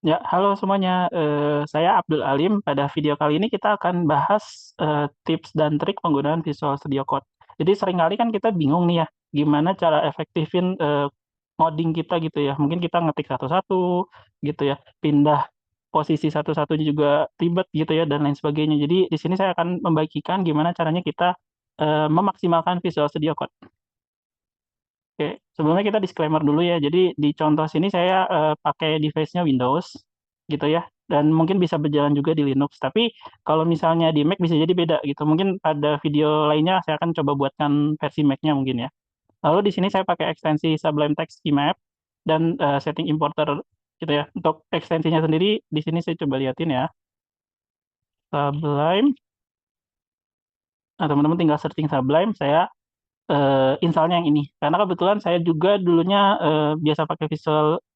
Ya, halo semuanya. Saya Abdul Alim. Pada video kali ini kita akan bahas tips dan trik penggunaan Visual Studio Code. Jadi seringkali kan kita bingung nih ya, gimana cara efektifin ngoding kita gitu ya. Mungkin kita ngetik satu-satu gitu ya, pindah posisi satu-satunya juga ribet gitu ya dan lain sebagainya. Jadi di sini saya akan membagikan gimana caranya kita memaksimalkan Visual Studio Code. Oke, sebelumnya kita disclaimer dulu ya. Jadi di contoh sini saya pakai device-nya Windows gitu ya, dan mungkin bisa berjalan juga di Linux. Tapi kalau misalnya di Mac bisa jadi beda gitu. Mungkin pada video lainnya saya akan coba buatkan versi Mac-nya mungkin ya. Lalu di sini saya pakai ekstensi Sublime Text Keymap dan setting importer gitu ya. Untuk ekstensinya sendiri di sini saya coba liatin ya. Sublime. Nah, teman-teman tinggal searching Sublime, saya install-nya yang ini. Karena kebetulan saya juga dulunya biasa pakai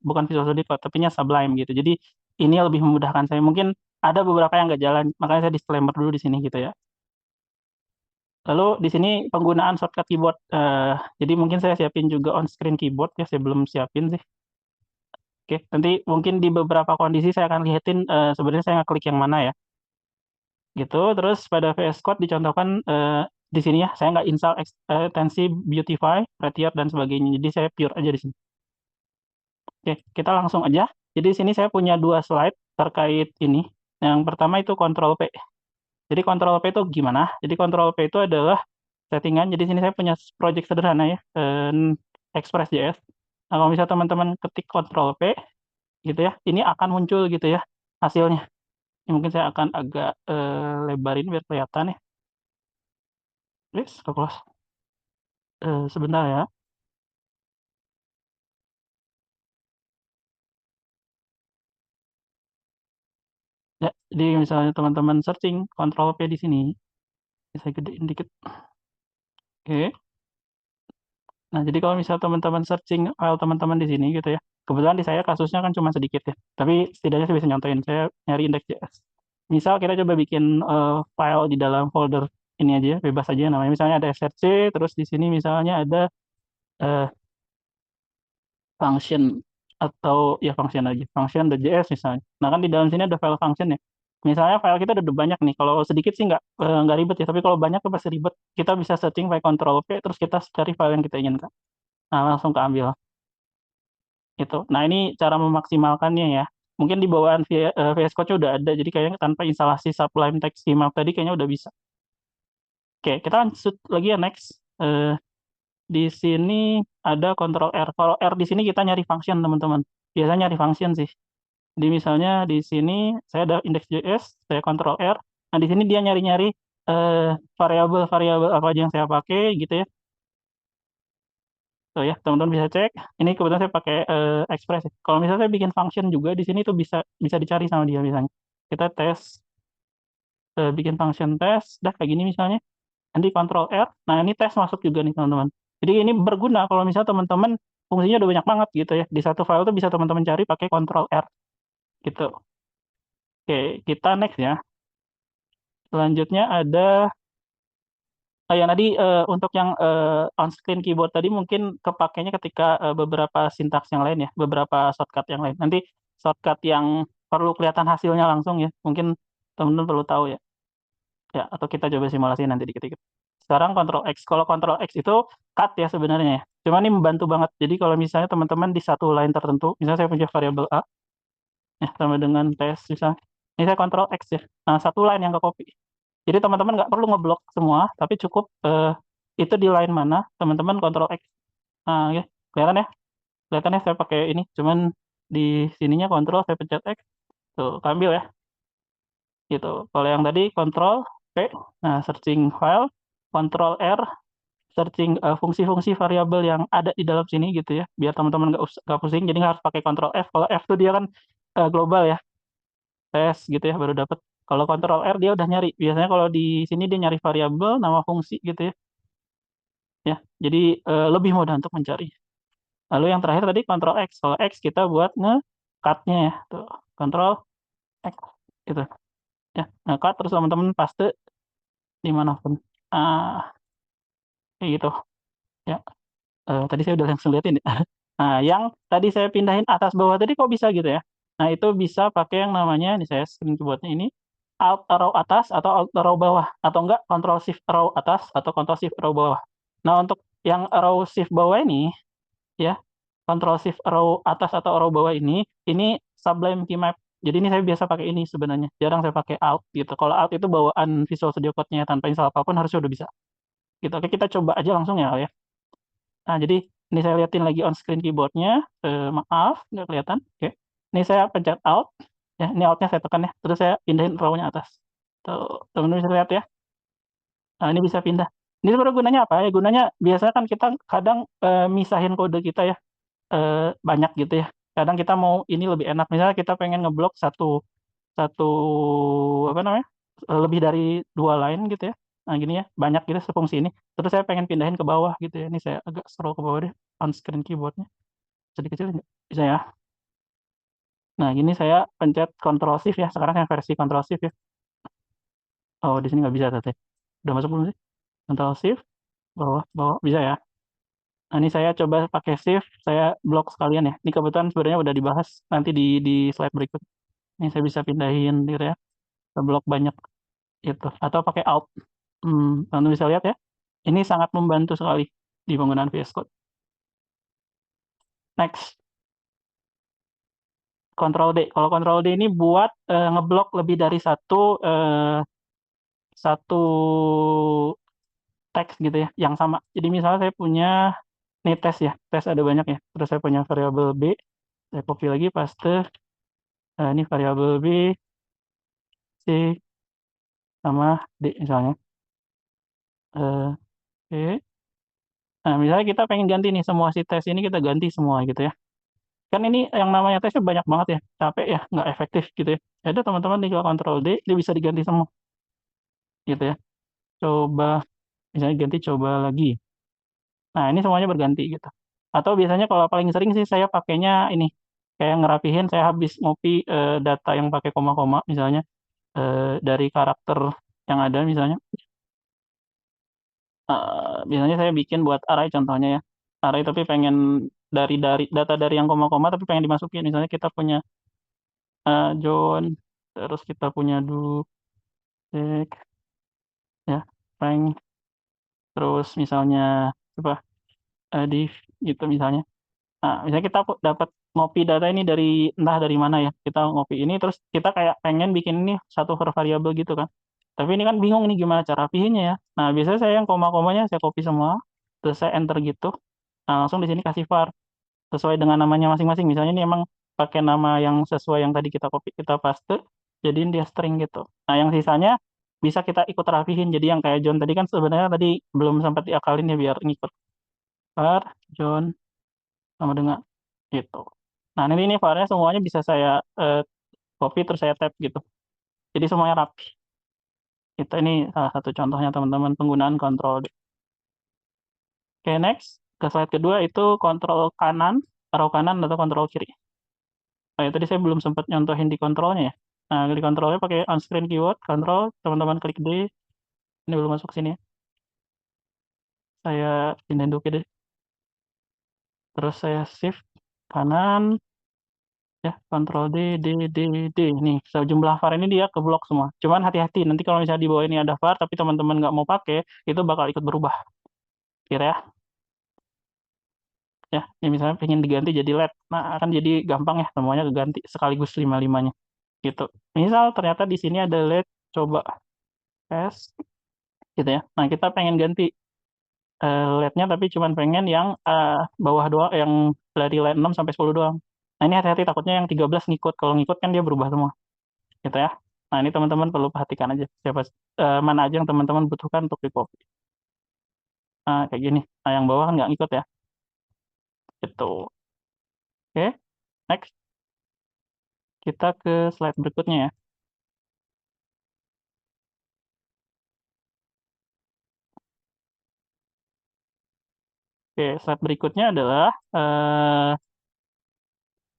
bukan Visual Studio Code, tapinya Sublime gitu. Jadi ini lebih memudahkan saya. Mungkin ada beberapa yang nggak jalan, makanya saya disclaimer dulu di sini gitu ya. Lalu di sini penggunaan shortcut keyboard. Jadi mungkin saya siapin juga on screen keyboard ya, saya belum siapin sih. Oke, nanti mungkin di beberapa kondisi saya akan lihatin sebenarnya saya ngeklik yang mana ya. Gitu. Terus pada VS Code dicontohkan di sini ya, saya nggak install ekstensi Beautify, Prettier, dan sebagainya. Jadi saya pure aja di sini. Oke, kita langsung aja. Jadi di sini saya punya dua slide terkait ini. Yang pertama itu Ctrl P. Jadi Ctrl P itu gimana? Jadi Ctrl P itu adalah settingan. Jadi sini saya punya project sederhana ya, Express.js. Nah, kalau misalnya teman-teman ketik Ctrl P gitu ya, ini akan muncul gitu ya hasilnya. Ini mungkin saya akan agak lebarin biar kelihatan ya. Yes, close. Sebentar ya. Ya, jadi misalnya teman-teman searching Ctrl P di sini, saya gedein dikit. Oke. Nah, jadi kalau misal teman-teman searching file teman-teman di sini gitu ya, kebetulan di saya kasusnya kan cuma sedikit ya, tapi setidaknya saya bisa nyontohin, saya nyari index.js. Misal kita coba bikin file di dalam folder ini aja, bebas aja namanya. Misalnya ada src, terus di sini misalnya ada eh, function atau ya function aja, function.js misalnya. Nah kan di dalam sini ada file function ya. Misalnya file kita udah banyak nih, kalau sedikit sih nggak ribet ya, tapi kalau banyak tuh pasti ribet. Kita bisa searching pakai Ctrl P, terus kita cari file yang kita inginkan. Nah langsung keambil. Gitu. Nah, ini cara memaksimalkannya ya. Mungkin di bawaan VS Code udah ada, jadi kayaknya tanpa instalasi Sublime Text Keymap tadi kayaknya udah bisa. Oke, kita lanjut lagi ya next. Di sini ada Ctrl R. Kalau R di sini kita nyari function, teman-teman. Biasanya nyari function sih. Jadi misalnya di sini saya ada index.js, saya Ctrl R. Nah, di sini dia nyari-nyari variabel-variabel apa aja yang saya pakai gitu ya. Tuh ya, teman-teman bisa cek. Ini kebetulan saya pakai Express ya. Kalau misalnya saya bikin function juga di sini tuh bisa bisa dicari sama dia misalnya. Kita tes bikin function tes, dah kayak gini misalnya. Nanti Ctrl R. Nah, ini tes masuk juga nih, teman-teman. Jadi ini berguna kalau misalnya teman-teman fungsinya udah banyak banget gitu ya. Di satu file tuh bisa teman-teman cari pakai Ctrl R gitu. Oke, kita next ya. Selanjutnya ada yang tadi untuk yang on screen keyboard tadi mungkin kepakainya ketika beberapa sintaks yang lain ya, beberapa shortcut yang lain. Nanti shortcut yang perlu kelihatan hasilnya langsung ya, mungkin teman-teman perlu tahu ya. Ya, atau kita coba simulasi nanti dikit-dikit. Sekarang Ctrl X. Kalau Ctrl X itu cut ya sebenarnya ya. Cuma ini membantu banget. Jadi kalau misalnya teman-teman di satu line tertentu, misalnya saya punya variabel A, ya sama dengan tes misalnya. Ini saya Ctrl X ya. Nah, satu line yang ke copy. Jadi teman-teman nggak perlu ngeblok semua, tapi cukup itu di line mana, teman-teman Ctrl X. Nah, ya, kelihatan ya? Kelihatan ya saya pakai ini, cuman di sininya Ctrl, saya pencet X, tuh, ambil ya, gitu. Kalau yang tadi Ctrl P, nah searching file, Ctrl R, searching fungsi-fungsi variabel yang ada di dalam sini gitu ya, biar teman-teman nggak pusing, jadi nggak harus pakai Ctrl F. Kalau F tuh dia kan global ya, tes gitu ya, baru dapat. Kalau Ctrl R dia udah nyari. Biasanya kalau di sini dia nyari variabel, nama fungsi gitu ya. Ya, jadi lebih mudah untuk mencari. Lalu yang terakhir tadi Ctrl X. Kalau X kita buat nge-cut-nya ya. Tuh, Ctrl X gitu. Ya, nge-cut terus teman-teman paste dimanapun. Ah, kayak gitu. Ya, tadi saya udah langsung liatin ya. Nah, yang tadi saya pindahin atas bawah tadi kok bisa gitu ya? Nah, itu bisa pakai yang namanya, ini saya screen keyboard-nya ini, Alt arrow atas atau Alt arrow bawah, atau enggak Control Shift arrow atas atau Control Shift arrow bawah. Nah, untuk yang arrow shift bawah ini, ya, Control Shift arrow atas atau arrow bawah ini Sublime Key Map. Jadi ini saya biasa pakai ini sebenarnya, jarang saya pakai Alt gitu. Kalau Alt itu bawaan Visual Studio Code-nya tanpa install apapun harusnya udah bisa. Gitu. Oke, kita coba aja langsung ya. Nah, jadi ini saya liatin lagi on screen keyboard-nya, maaf nggak kelihatan, oke. Ini saya pencet Alt, ya, ini Alt-nya saya tekan ya, terus saya pindahin row-nya atas. Tuh, teman-teman bisa lihat ya. Nah, ini bisa pindah. Ini sebenarnya gunanya apa ya, gunanya biasanya kan kita kadang, misahin kode kita ya, banyak gitu ya. Kadang kita mau ini lebih enak, misalnya kita pengen ngeblok satu satu apa namanya, lebih dari 2 line gitu ya. Nah, gini ya, banyak gitu sefungsi ini, terus saya pengen pindahin ke bawah gitu ya. Ini saya agak scroll ke bawah deh, on screen keyboard-nya. Bisa dikecilin nggak? Bisa ya? Nah, gini saya pencet Control Shift ya, sekarang yang versi Control Shift ya. Oh, di sini nggak bisa ternyata ya. Udah masuk belum sih? Control Shift, bawah bawah, bisa ya? Nah, ini saya coba pakai Shift, saya blok sekalian ya. Ini kebetulan sebenarnya udah dibahas nanti di slide berikut. Ini saya bisa pindahin gitu ya, ke blok banyak gitu, atau pakai Alt. Teman-teman bisa lihat ya, ini sangat membantu sekali di penggunaan VS Code. Next, Control D. Kalau Control D ini buat, ngeblok lebih dari satu teks gitu ya, yang sama. Jadi misalnya saya punya nih tes ya, tes ada banyak ya, terus saya punya variabel B, saya copy lagi, paste, ini variabel B, C, sama D misalnya, oke. Nah, misalnya kita pengen ganti nih semua si tes ini kita ganti semua gitu ya. Kan ini yang namanya tesnya banyak banget ya, capek ya, nggak efektif gitu ya. Ya udah teman-teman tinggal Ctrl D, dia bisa diganti semua gitu ya. Coba misalnya ganti coba lagi. Nah, ini semuanya berganti gitu. Atau biasanya kalau paling sering sih saya pakainya ini, kayak ngerapihin saya habis ngopi, data yang pakai koma-koma misalnya, dari karakter yang ada misalnya, biasanya saya bikin buat array contohnya ya. Array tapi pengen dari data dari yang koma-koma tapi pengen dimasukin. Misalnya kita punya, John, terus kita punya Jack, ya, Frank, terus misalnya apa, div gitu misalnya. Nah, misalnya kita dapat ngopi data ini dari entah dari mana ya, kita ngopi ini terus kita kayak pengen bikin ini satu variabel gitu kan. Tapi ini kan bingung nih gimana cara rapihinnya ya. Nah, biasanya saya yang koma-komanya saya copy semua, terus saya enter gitu. Nah, langsung di sini kasih var sesuai dengan namanya masing-masing. Misalnya ini emang pakai nama yang sesuai yang tadi kita copy, kita paste, jadiin dia string gitu. Nah, yang sisanya bisa kita ikut rapihin. Jadi yang kayak John tadi kan sebenarnya tadi belum sempat diakalin ya biar ngikut. Var John sama dengan gitu. Nah, ini var-nya semuanya bisa saya, copy terus saya tap gitu. Jadi semuanya rapi. Ini salah satu contohnya teman-teman penggunaan kontrol D. Oke, next ke slide kedua itu kontrol kanan, arrow kanan atau kontrol kiri. Oh ya, tadi saya belum sempat nyontohin di kontrolnya ya. Nah, di kontrolnya pakai on screen keyword, kontrol, teman-teman klik D, ini belum masuk sini ya. Saya pindahin dulu deh. Terus saya shift kanan, ya, kontrol D, D, D, D. Nih, sejumlah var ini dia keblok semua. Cuman hati-hati, nanti kalau misalnya di bawah ini ada var, tapi teman-teman nggak mau pakai, itu bakal ikut berubah. Kira ya, ya, ini misalnya pengen diganti jadi LED. Nah, akan jadi gampang ya, semuanya keganti sekaligus lima-limanya. Gitu. Misal ternyata di sini ada LED, coba tes, gitu ya. Nah, kita pengen ganti, LED-nya tapi cuman pengen yang, bawah doang, yang dari line 6 sampai 10 doang. Nah, ini hati-hati takutnya yang 13 ngikut, kalau ngikut kan dia berubah semua, gitu ya. Nah, ini teman-teman perlu perhatikan aja, mana aja yang teman-teman butuhkan untuk di-copy. Nah, kayak gini. Nah, yang bawah kan nggak ngikut ya, gitu. Oke, next, kita ke slide berikutnya ya. Oke, slide berikutnya adalah,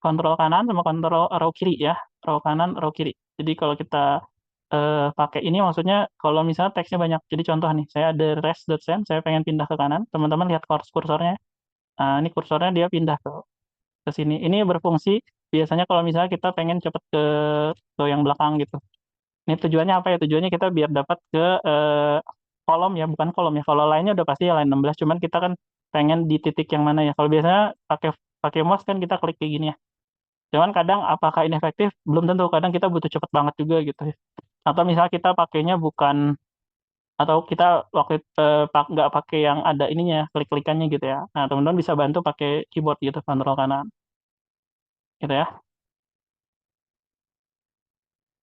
kontrol kanan sama kontrol arrow kiri ya, arrow kanan, arrow kiri. Jadi kalau kita, pakai ini maksudnya kalau misalnya teksnya banyak. Jadi contoh nih, saya ada res.send, saya pengen pindah ke kanan, teman-teman lihat kursornya. Nah, ini kursornya dia pindah ke sini. Ini berfungsi biasanya kalau misalnya kita pengen cepet ke yang belakang gitu. Ini tujuannya apa ya? Tujuannya kita biar dapat ke kolom ya, bukan kolom ya. Kalau line-nya udah pasti ya line 16, cuman kita kan pengen di titik yang mana ya. Kalau biasanya pakai pakai mouse kan kita klik kayak gini ya. Cuman kadang apakah ini efektif? Belum tentu, kadang kita butuh cepet banget juga gitu ya. Atau misalnya kita pakainya bukan atau kita waktu nggak pakai yang ada ininya, klik-klikannya gitu ya. Nah, teman-teman bisa bantu pakai keyboard gitu, kontrol kanan, gitu ya.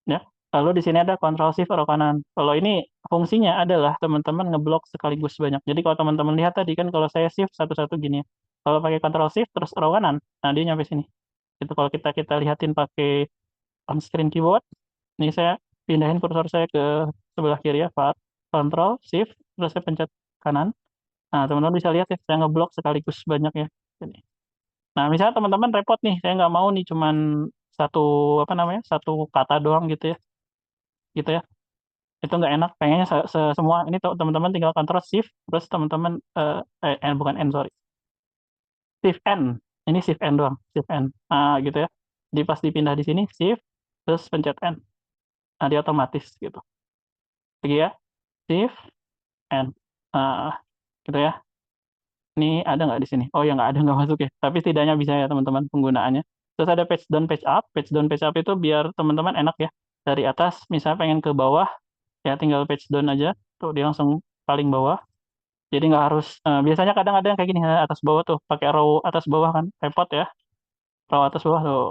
Ya, lalu di sini ada Ctrl Shift arrow kanan. Kalau ini fungsinya adalah teman-teman ngeblok sekaligus banyak. Jadi kalau teman-teman lihat tadi kan kalau saya shift satu-satu gini ya. Kalau pakai Ctrl Shift terus arrow kanan, nah dia nyampe sini. Itu kalau kita lihatin pakai on screen keyboard, ini saya pindahin kursor saya ke sebelah kiri ya, Pak. Ctrl Shift terus saya pencet kanan. Nah, teman-teman bisa lihat ya, saya ngeblok sekaligus banyak ya. Ini. Nah, misalnya teman-teman repot nih, saya nggak mau nih cuman satu apa namanya, satu kata doang gitu ya. Itu nggak enak, pengennya semua ini tuh teman-teman tinggal kontrol shift, terus teman-teman, bukan N sorry, shift N, ini shift N doang, shift N, gitu ya. Jadi pas dipindah di sini shift, terus pencet N, nah dia otomatis gitu. Lagi ya, shift N, nah gitu ya. Ini ada nggak di sini? Oh ya nggak ada, nggak masuk ya, tapi setidaknya bisa ya teman-teman penggunaannya. Terus ada page down, page up itu biar teman-teman enak ya, dari atas misalnya pengen ke bawah, ya tinggal page down aja, tuh dia langsung paling bawah. Jadi nggak harus biasanya kadang ada yang kayak gini, atas bawah tuh, pakai row atas bawah kan, repot ya, row atas bawah tuh,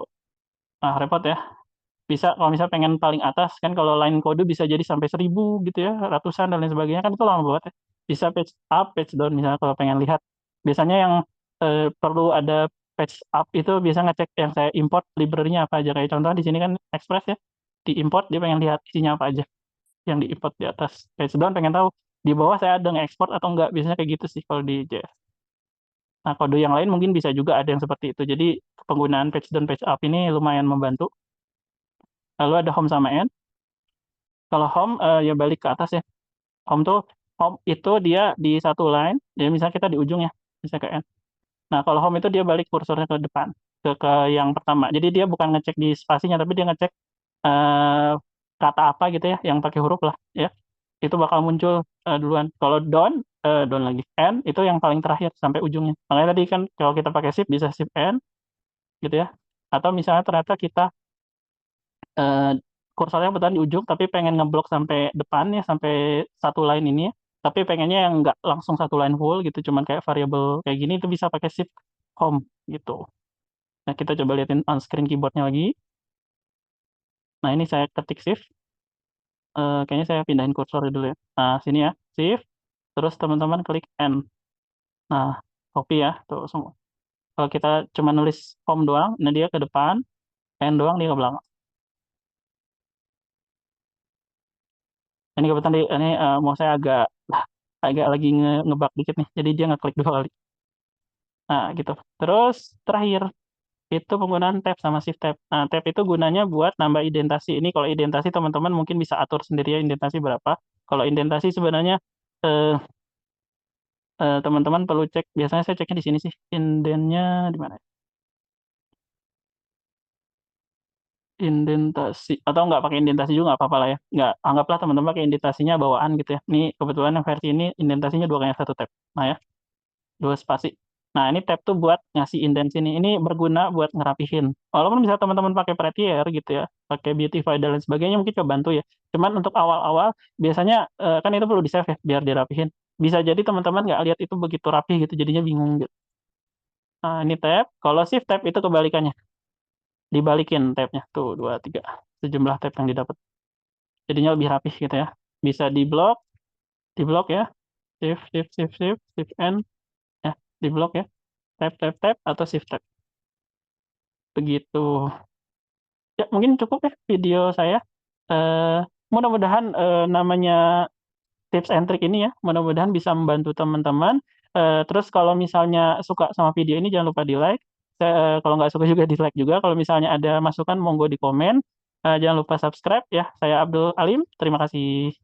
nah repot ya. Bisa kalau misalnya pengen paling atas, kan kalau line kode bisa jadi sampai 1000 gitu ya, ratusan dan lain sebagainya, kan itu lama banget ya. Bisa page up, page down misalnya kalau pengen lihat. Biasanya yang, perlu ada page up itu biasa ngecek yang saya import library-nya apa aja, kayak contohnya di sini kan Express ya, di-import dia pengen lihat isinya apa aja yang di-import di atas. Page down pengen tahu, di bawah saya ada nge-export atau enggak, biasanya kayak gitu sih kalau di JS. Nah, kode yang lain mungkin bisa juga ada yang seperti itu. Jadi, penggunaan page down, page up ini lumayan membantu. Lalu ada home sama end. Kalau home, ya balik ke atas ya. Home tuh, home itu dia di satu line, ya misalnya kita di ujung ya, bisa ke end. Nah, kalau home itu dia balik kursornya ke depan, ke yang pertama. Jadi dia bukan ngecek di spasinya, tapi dia ngecek eh, kata apa gitu ya, yang pakai huruf lah, ya. Itu bakal muncul duluan. Kalau down, down lagi. End itu yang paling terakhir sampai ujungnya. Makanya tadi kan kalau kita pakai shift bisa shift end gitu ya. Atau misalnya ternyata kita eh, kursornya kebetulan di ujung, tapi pengen ngeblok sampai depan ya, sampai satu line ini ya. Tapi pengennya yang nggak langsung satu line full gitu, cuman kayak variabel kayak gini itu bisa pakai shift home gitu. Nah, kita coba liatin on screen keyboardnya lagi. Nah, ini saya ketik shift. Kayaknya saya pindahin kursor dulu ya. Nah, sini ya, shift. Terus teman-teman klik N. Nah, copy ya, tuh semua. Kalau kita cuma nulis home doang, nah dia ke depan, N doang dia ke belakang. Ini kebetulan ini mau saya agak agak lagi ngebug dikit nih, jadi dia ngeklik 2 kali. Nah, gitu. Terus terakhir itu penggunaan tab sama shift tab. Nah, tab itu gunanya buat nambah indentasi. Ini kalau indentasi teman-teman mungkin bisa atur sendiri ya indentasi berapa. Kalau indentasi sebenarnya eh, teman-teman perlu cek. Biasanya saya ceknya di sini sih. Indentnya di mana? Indentasi atau nggak pakai indentasi juga nggak apa-apa lah ya. Nggak, anggaplah teman-teman pakai indentasinya bawaan gitu ya. Ini kebetulan yang versi ini indentasinya 2 kali 1 tab. Nah ya, 2 spasi. Nah, ini tab tuh buat ngasih indent sini. Ini berguna buat ngerapihin. Walaupun bisa teman-teman pakai Prettier gitu ya, pakai Beautify dan lain sebagainya mungkin kebantu ya. Cuman untuk awal-awal biasanya kan itu perlu di-save ya biar dirapihin. Bisa jadi teman-teman nggak lihat itu begitu rapi gitu, jadinya bingung gitu. Nah, ini tab. Kalau shift tab itu kebalikannya. Dibalikin tabnya. Tuh, 2, 3. Sejumlah tab yang didapat. Jadinya lebih rapih gitu ya. Bisa di blok ya. Shift, shift, shift, shift, shift N. Ya, di blok ya. Tab, tab, tab, atau shift tab. Begitu. Ya, mungkin cukup ya video saya. Mudah-mudahan namanya tips and trick ini ya, mudah-mudahan bisa membantu teman-teman. Terus kalau misalnya suka sama video ini jangan lupa di-like. Kalau nggak suka juga dislike juga. Kalau misalnya ada masukan monggo di komen. Jangan lupa subscribe ya. Saya Abdul Alim, terima kasih.